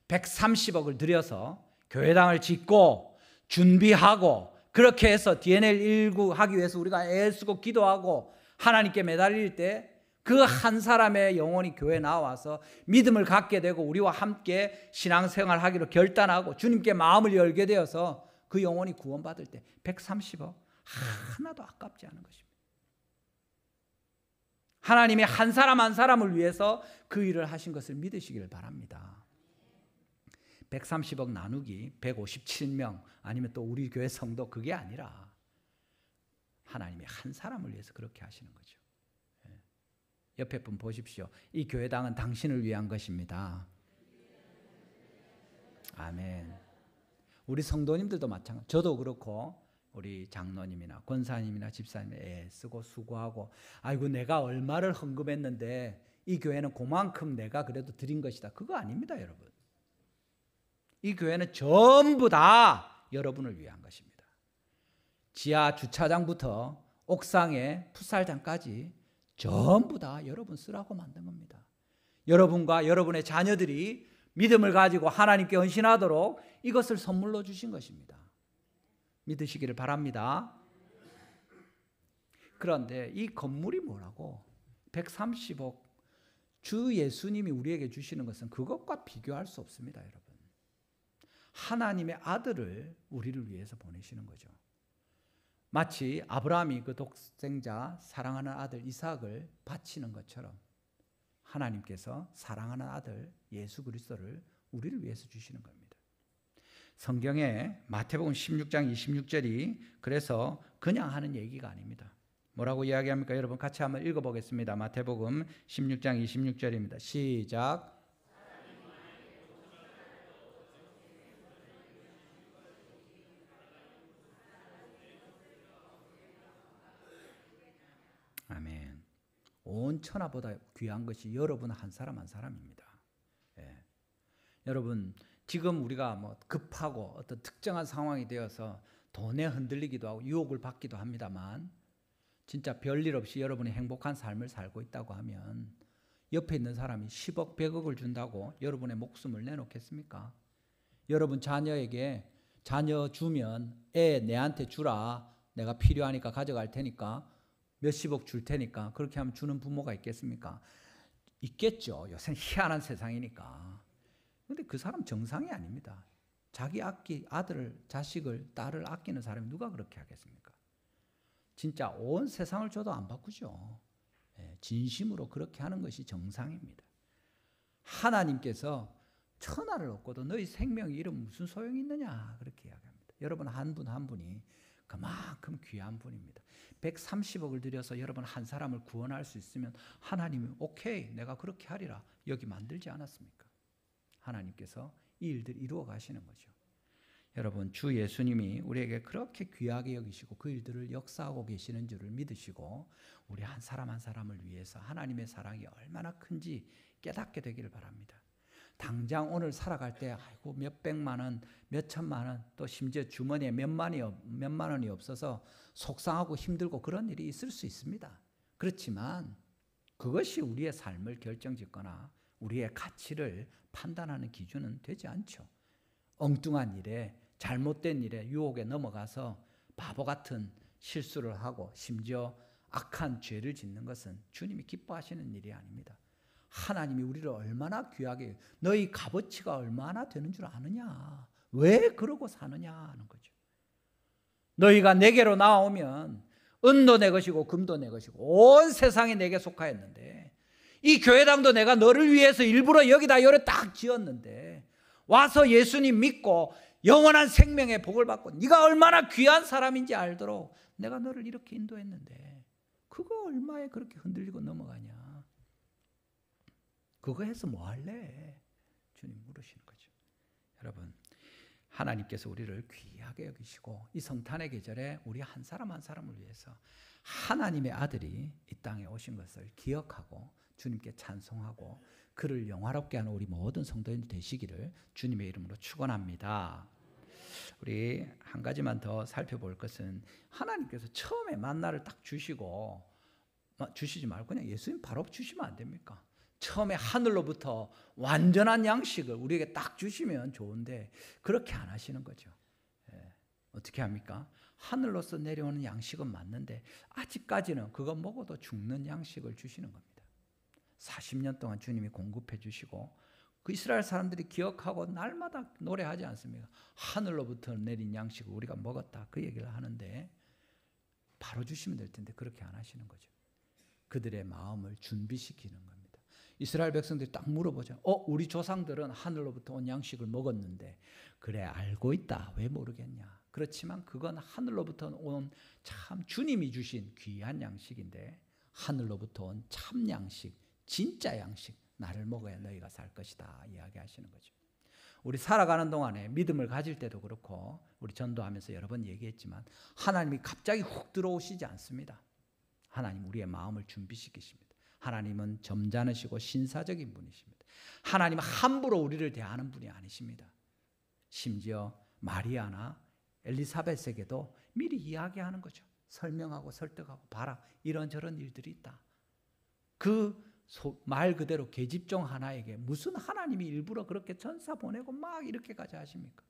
130억을 들여서 교회당을 짓고 준비하고 그렇게 해서 DNL 19 하기 위해서 우리가 애쓰고 기도하고 하나님께 매달릴 때 그 한 사람의 영혼이 교회에 나와서 믿음을 갖게 되고 우리와 함께 신앙생활하기로 결단하고 주님께 마음을 열게 되어서 그 영혼이 구원받을 때 130억 하나도 아깝지 않은 것입니다. 하나님이 한 사람 한 사람을 위해서 그 일을 하신 것을 믿으시기를 바랍니다. 130억 나누기 157명 아니면 또 우리 교회 성도 그게 아니라 하나님이 한 사람을 위해서 그렇게 하시는 거죠. 옆에 분 보십시오. 이 교회당은 당신을 위한 것입니다. 아멘. 우리 성도님들도 마찬가지. 저도 그렇고 우리 장로님이나 권사님이나 집사님이 애쓰고 수고하고 아이고 내가 얼마를 헌금했는데 이 교회는 그만큼 내가 그래도 드린 것이다. 그거 아닙니다, 여러분. 이 교회는 전부 다 여러분을 위한 것입니다. 지하 주차장부터 옥상에 풋살장까지 전부 다 여러분 쓰라고 만든 겁니다. 여러분과 여러분의 자녀들이 믿음을 가지고 하나님께 헌신하도록 이것을 선물로 주신 것입니다. 믿으시기를 바랍니다. 그런데 이 건물이 뭐라고 130억 주 예수님이 우리에게 주시는 것은 그것과 비교할 수 없습니다, 여러분. 하나님의 아들을 우리를 위해서 보내시는 거죠. 마치 아브라함이 그 독생자 사랑하는 아들 이삭을 바치는 것처럼 하나님께서 사랑하는 아들 예수 그리스도를 우리를 위해서 주시는 겁니다. 성경에 마태복음 16장 26절이 그래서 그냥 하는 얘기가 아닙니다. 뭐라고 이야기합니까? 여러분 같이 한번 읽어보겠습니다. 마태복음 16장 26절입니다. 시작. 아멘. 온 천하보다 귀한 것이 여러분 한 사람 한 사람입니다. 예. 여러분 지금 우리가 뭐 급하고 어떤 특정한 상황이 되어서 돈에 흔들리기도 하고 유혹을 받기도 합니다만 진짜 별일 없이 여러분이 행복한 삶을 살고 있다고 하면 옆에 있는 사람이 10억 100억을 준다고 여러분의 목숨을 내놓겠습니까? 여러분 자녀에게 자녀 주면 애 내한테 주라 내가 필요하니까 가져갈 테니까 몇십억 줄 테니까 그렇게 하면 주는 부모가 있겠습니까? 있겠죠. 요새는 희한한 세상이니까. 그런데 그 사람 정상이 아닙니다. 자기 아들을 자식을 딸을 아끼는 사람이 누가 그렇게 하겠습니까? 진짜 온 세상을 줘도 안 바꾸죠. 진심으로 그렇게 하는 것이 정상입니다. 하나님께서 천하를 얻고도 너희 생명이 이런 무슨 소용이 있느냐 그렇게 이야기합니다. 여러분 한 분 한 분이 그만큼 귀한 분입니다. 130억을 들여서 여러분 한 사람을 구원할 수 있으면 하나님이 오케이 내가 그렇게 하리라 여기 만들지 않았습니까? 하나님께서 이 일들 이루어 가시는 거죠. 여러분 주 예수님이 우리에게 그렇게 귀하게 여기시고 그 일들을 역사하고 계시는 줄을 믿으시고 우리 한 사람 한 사람을 위해서 하나님의 사랑이 얼마나 큰지 깨닫게 되기를 바랍니다. 당장 오늘 살아갈 때 아이고 몇백만 원, 몇천만 원, 또 심지어 주머니에 몇만 원이 없어서 속상하고 힘들고 그런 일이 있을 수 있습니다. 그렇지만 그것이 우리의 삶을 결정짓거나 우리의 가치를 판단하는 기준은 되지 않죠. 엉뚱한 일에 잘못된 일에 유혹에 넘어가서 바보 같은 실수를 하고 심지어 악한 죄를 짓는 것은 주님이 기뻐하시는 일이 아닙니다. 하나님이 우리를 얼마나 귀하게 너희 값어치가 얼마나 되는 줄 아느냐 왜 그러고 사느냐 하는 거죠. 너희가 내게로 나오면 은도 내 것이고 금도 내 것이고 온 세상이 내게 속하였는데 이 교회당도 내가 너를 위해서 일부러 여기다 열어 딱 지었는데 와서 예수님 믿고 영원한 생명의 복을 받고 네가 얼마나 귀한 사람인지 알도록 내가 너를 이렇게 인도했는데 그거 얼마에 그렇게 흔들리고 넘어가냐. 그거 해서 뭐 할래? 주님 물으시는 거죠. 여러분 하나님께서 우리를 귀하게 여기시고 이 성탄의 계절에 우리 한 사람 한 사람을 위해서 하나님의 아들이 이 땅에 오신 것을 기억하고 주님께 찬송하고 그를 영화롭게 하는 우리 모든 성도인들 되시기를 주님의 이름으로 축원합니다. 우리 한 가지만 더 살펴볼 것은 하나님께서 처음에 만나를 딱 주시고 주시지 말고 그냥 예수님 바로 주시면 안 됩니까? 처음에 하늘로부터 완전한 양식을 우리에게 딱 주시면 좋은데 그렇게 안 하시는 거죠. 어떻게 합니까? 하늘로서 내려오는 양식은 맞는데 아직까지는 그거 먹어도 죽는 양식을 주시는 겁니다. 40년 동안 주님이 공급해 주시고 그 이스라엘 사람들이 기억하고 날마다 노래하지 않습니까? 하늘로부터 내린 양식을 우리가 먹었다 그 얘기를 하는데 바로 주시면 될 텐데 그렇게 안 하시는 거죠. 그들의 마음을 준비시키는 겁니다. 이스라엘 백성들이 딱 물어보죠. 우리 조상들은 하늘로부터 온 양식을 먹었는데 그래 알고 있다 왜 모르겠냐. 그렇지만 그건 하늘로부터 온 참 주님이 주신 귀한 양식인데 하늘로부터 온 참 양식 진짜 양식 나를 먹어야 너희가 살 것이다 이야기하시는 거죠. 우리 살아가는 동안에 믿음을 가질 때도 그렇고 우리 전도하면서 여러 번 얘기했지만 하나님이 갑자기 훅 들어오시지 않습니다. 하나님 우리의 마음을 준비시키십니다. 하나님은 점잖으시고 신사적인 분이십니다. 하나님은 함부로 우리를 대하는 분이 아니십니다. 심지어 마리아나 엘리사벳에게도 미리 이야기하는 거죠. 설명하고 설득하고 봐라 이런저런 일들이 있다. 그 말 그대로 계집종 하나에게 무슨 하나님이 일부러 그렇게 천사 보내고 막 이렇게까지 하십니까?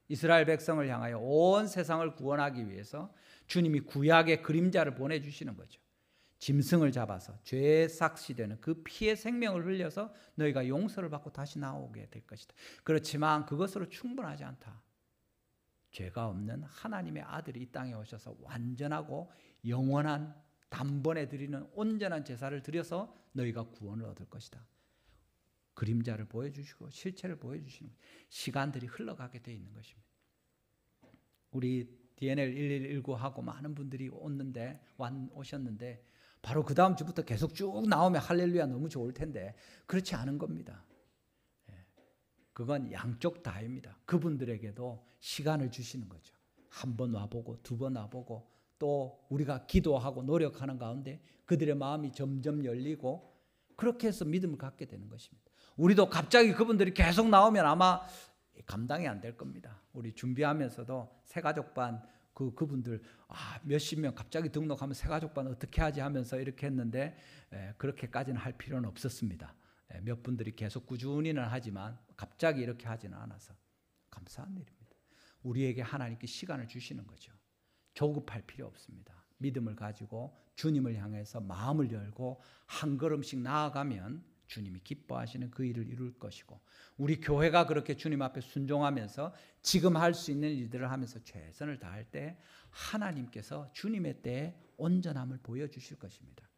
이스라엘 백성을 향하여 온 세상을 구원하기 위해서 주님이 구약의 그림자를 보내주시는 거죠. 짐승을 잡아서 죄에 삭시되는 그 피의 생명을 흘려서 너희가 용서를 받고 다시 나오게 될 것이다. 그렇지만 그것으로 충분하지 않다. 죄가 없는 하나님의 아들이 이 땅에 오셔서 완전하고 영원한 단번에 드리는 온전한 제사를 드려서 너희가 구원을 얻을 것이다. 그림자를 보여주시고 실체를 보여주시는 시간들이 흘러가게 되어 있는 것입니다. 우리 DNL 1119하고 많은 분들이 오셨는데 바로 그 다음 주부터 계속 쭉 나오면 할렐루야 너무 좋을 텐데 그렇지 않은 겁니다. 그건 양쪽 다입니다. 그분들에게도 시간을 주시는 거죠. 한 번 와보고 두 번 와보고 또 우리가 기도하고 노력하는 가운데 그들의 마음이 점점 열리고 그렇게 해서 믿음을 갖게 되는 것입니다. 우리도 갑자기 그분들이 계속 나오면 아마 감당이 안 될 겁니다. 우리 준비하면서도 새가족반 그분들 몇십 명 갑자기 등록하면 새가족반 어떻게 하지 하면서 이렇게 했는데 그렇게까지는 할 필요는 없었습니다. 몇 분들이 계속 꾸준히는 하지만 갑자기 이렇게 하지는 않아서 감사한 일입니다. 우리에게 하나님께 시간을 주시는 거죠. 조급할 필요 없습니다. 믿음을 가지고 주님을 향해서 마음을 열고 한 걸음씩 나아가면 주님이 기뻐하시는 그 일을 이룰 것이고 우리 교회가 그렇게 주님 앞에 순종하면서 지금 할 수 있는 일들을 하면서 최선을 다할 때 하나님께서 주님의 때에 온전함을 보여주실 것입니다.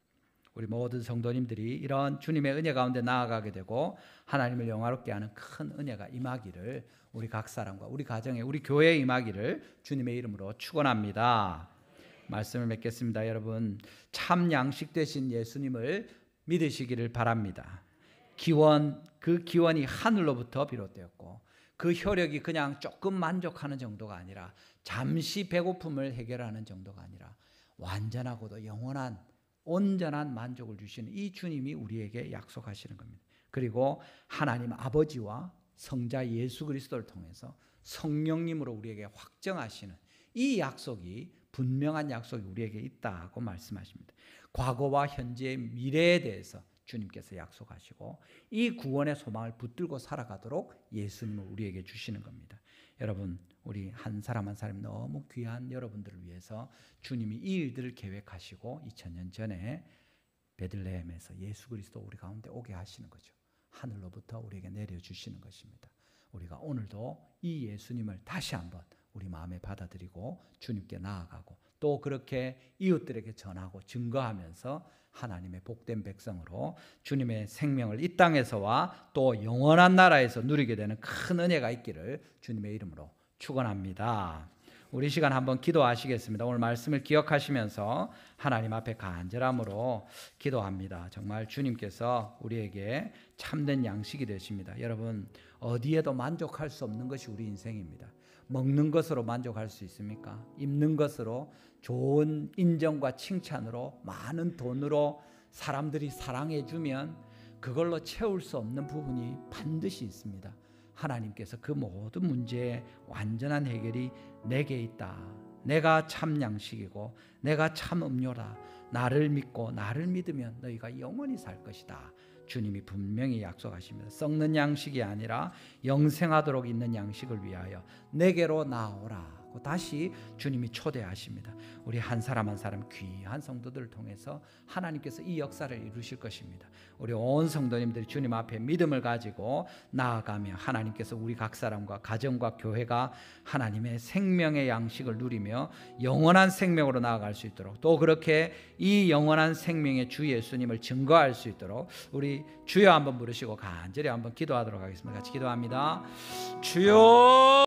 우리 모든 성도님들이 이런 주님의 은혜 가운데 나아가게 되고 하나님을 영화롭게 하는 큰 은혜가 임하기를, 우리 각 사람과 우리 가정에, 우리 교회에 임하기를 주님의 이름으로 축원합니다. 말씀을 맺겠습니다. 여러분, 참 양식 되신 예수님을 믿으시기를 바랍니다. 그 기원이 하늘로부터 비롯되었고, 그 혈육이 그냥 조금 만족하는 정도가 아니라, 잠시 배고픔을 해결하는 정도가 아니라 완전하고도 영원한 온전한 만족을 주시는 이 주님이 우리에게 약속하시는 겁니다. 그리고 하나님 아버지와 성자 예수 그리스도를 통해서 성령님으로 우리에게 확정하시는 이 약속이, 분명한 약속이 우리에게 있다고 말씀하십니다. 과거와 현재의 미래에 대해서 주님께서 약속하시고, 이 구원의 소망을 붙들고 살아가도록 예수님을 우리에게 주시는 겁니다. 여러분, 우리 한 사람 한 사람 너무 귀한 여러분들을 위해서 주님이 이 일들을 계획하시고 2000년 전에 베들레헴에서 예수 그리스도 우리 가운데 오게 하시는 거죠. 하늘로부터 우리에게 내려주시는 것입니다. 우리가 오늘도 이 예수님을 다시 한번 우리 마음에 받아들이고 주님께 나아가고, 또 그렇게 이웃들에게 전하고 증거하면서 하나님의 복된 백성으로 주님의 생명을 이 땅에서와 또 영원한 나라에서 누리게 되는 큰 은혜가 있기를 주님의 이름으로 축원합니다. 우리 시간 한번 기도하시겠습니다. 오늘 말씀을 기억하시면서 하나님 앞에 간절함으로 기도합니다. 정말 주님께서 우리에게 참된 양식이 되십니다. 여러분, 어디에도 만족할 수 없는 것이 우리 인생입니다. 먹는 것으로 만족할 수 있습니까? 입는 것으로, 좋은 인정과 칭찬으로, 많은 돈으로 사람들이 사랑해 주면 그걸로 채울 수 없는 부분이 반드시 있습니다. 하나님께서 그 모든 문제의 완전한 해결이 내게 있다. 내가 참 양식이고 내가 참 음료다. 나를 믿고 나를 믿으면 너희가 영원히 살 것이다. 주님이 분명히 약속하십니다. 썩는 양식이 아니라 영생하도록 있는 양식을 위하여 내게로 나오라. 다시 주님이 초대하십니다. 우리 한 사람 한 사람 귀한 성도들을 통해서 하나님께서 이 역사를 이루실 것입니다. 우리 온 성도님들이 주님 앞에 믿음을 가지고 나아가며 하나님께서 우리 각 사람과 가정과 교회가 하나님의 생명의 양식을 누리며 영원한 생명으로 나아갈 수 있도록, 또 그렇게 이 영원한 생명의 주 예수님을 증거할 수 있도록 우리 주여 한번 부르시고 간절히 한번 기도하도록 하겠습니다. 같이 기도합니다. 주여.